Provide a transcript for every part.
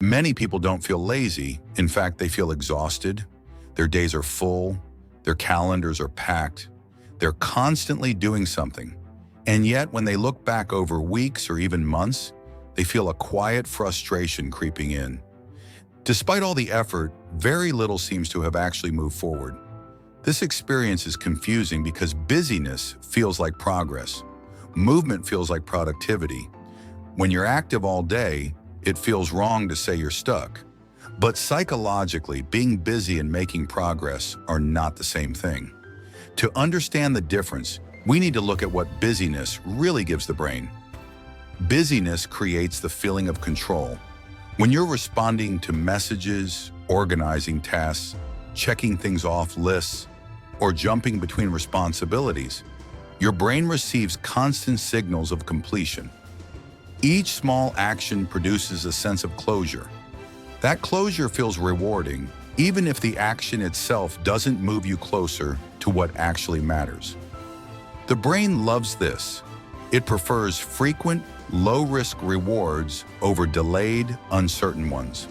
Many people don't feel lazy. In fact, they feel exhausted. Their days are full. Their calendars are packed. They're constantly doing something. And yet, when they look back over weeks or even months, they feel a quiet frustration creeping in. Despite all the effort, very little seems to have actually moved forward. This experience is confusing because busyness feels like progress. Movement feels like productivity. When you're active all day, it feels wrong to say you're stuck. But psychologically, being busy and making progress are not the same thing. To understand the difference, we need to look at what busyness really gives the brain. Busyness creates the feeling of control. When you're responding to messages, organizing tasks, checking things off lists, or jumping between responsibilities, your brain receives constant signals of completion. Each small action produces a sense of closure. That closure feels rewarding, even if the action itself doesn't move you closer to what actually matters. The brain loves this. It prefers frequent, low-risk rewards over delayed, uncertain ones.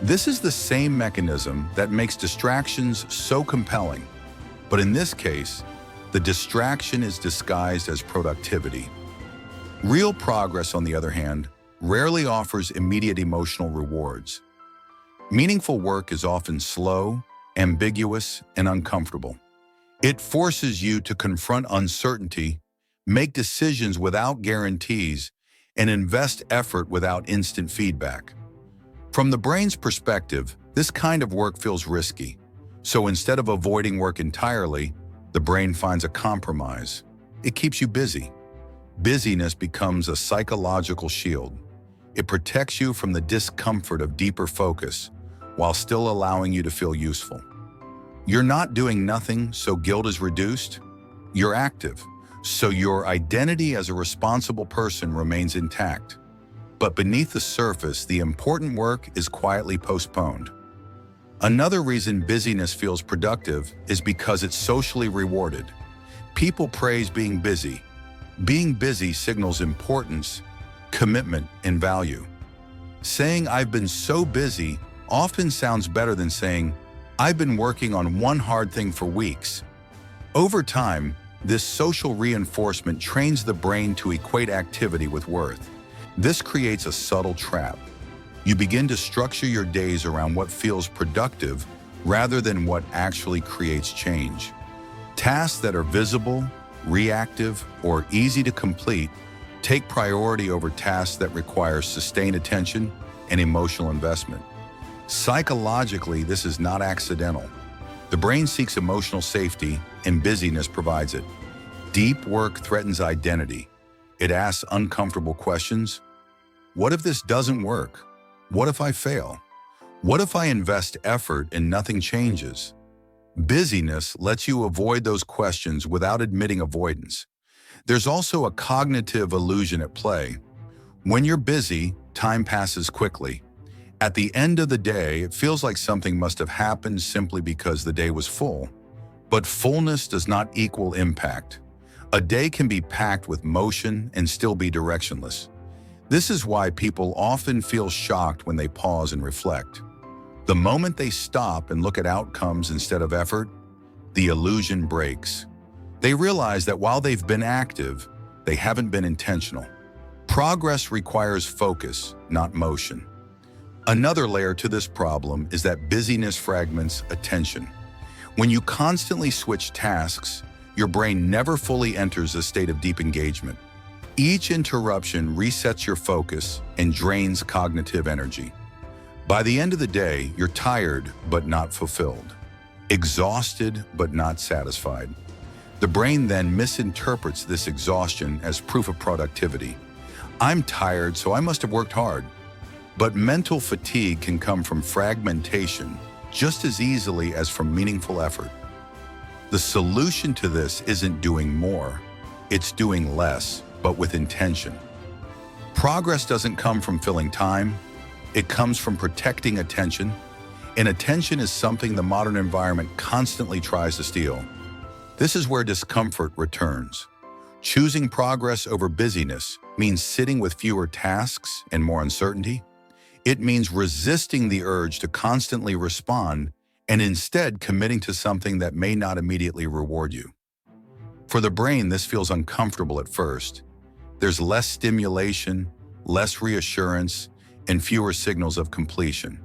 This is the same mechanism that makes distractions so compelling. But in this case, the distraction is disguised as productivity. Real progress, on the other hand, rarely offers immediate emotional rewards. Meaningful work is often slow, ambiguous, and uncomfortable. It forces you to confront uncertainty, make decisions without guarantees, and invest effort without instant feedback. From the brain's perspective, this kind of work feels risky. So instead of avoiding work entirely, the brain finds a compromise. It keeps you busy. Busyness becomes a psychological shield. It protects you from the discomfort of deeper focus while still allowing you to feel useful. You're not doing nothing, so guilt is reduced. You're active, so your identity as a responsible person remains intact. But beneath the surface, the important work is quietly postponed. Another reason busyness feels productive is because it's socially rewarded. People praise being busy. Being busy signals importance, commitment, and value. Saying "I've been so busy" often sounds better than saying "I've been working on one hard thing for weeks." Over time, this social reinforcement trains the brain to equate activity with worth. This creates a subtle trap. You begin to structure your days around what feels productive rather than what actually creates change. Tasks that are visible, reactive, or easy to complete take priority over tasks that require sustained attention and emotional investment. Psychologically, this is not accidental. The brain seeks emotional safety, and busyness provides it. Deep work threatens identity. It asks uncomfortable questions. What if this doesn't work? What if I fail? What if I invest effort and nothing changes? Busyness lets you avoid those questions without admitting avoidance. There's also a cognitive illusion at play. When you're busy, time passes quickly. At the end of the day, it feels like something must have happened simply because the day was full. But fullness does not equal impact. A day can be packed with motion and still be directionless. This is why people often feel shocked when they pause and reflect. The moment they stop and look at outcomes instead of effort, the illusion breaks. They realize that while they've been active, they haven't been intentional. Progress requires focus, not motion. Another layer to this problem is that busyness fragments attention. When you constantly switch tasks, your brain never fully enters a state of deep engagement. Each interruption resets your focus and drains cognitive energy. By the end of the day, you're tired but not fulfilled, exhausted but not satisfied. The brain then misinterprets this exhaustion as proof of productivity. I'm tired, so I must have worked hard. But mental fatigue can come from fragmentation just as easily as from meaningful effort. The solution to this isn't doing more, it's doing less, but with intention. Progress doesn't come from filling time, it comes from protecting attention, and attention is something the modern environment constantly tries to steal. This is where discomfort returns. Choosing progress over busyness means sitting with fewer tasks and more uncertainty. It means resisting the urge to constantly respond and instead committing to something that may not immediately reward you. For the brain, this feels uncomfortable at first. There's less stimulation, less reassurance, and fewer signals of completion.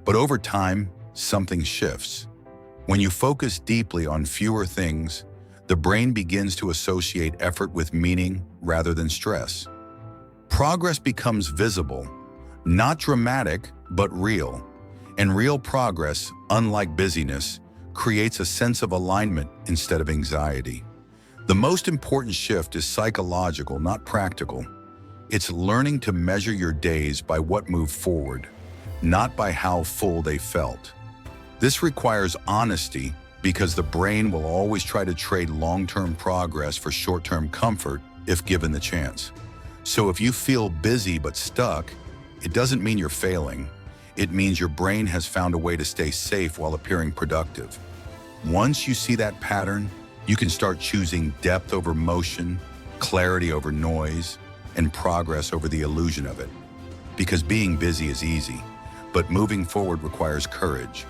But over time, something shifts. When you focus deeply on fewer things, the brain begins to associate effort with meaning rather than stress. Progress becomes visible, not dramatic, but real. And real progress, unlike busyness, creates a sense of alignment instead of anxiety. The most important shift is psychological, not practical. It's learning to measure your days by what moved forward, not by how full they felt. This requires honesty because the brain will always try to trade long-term progress for short-term comfort if given the chance. So if you feel busy but stuck, it doesn't mean you're failing. It means your brain has found a way to stay safe while appearing productive. Once you see that pattern, you can start choosing depth over motion, clarity over noise, and progress over the illusion of it. Because being busy is easy, but moving forward requires courage.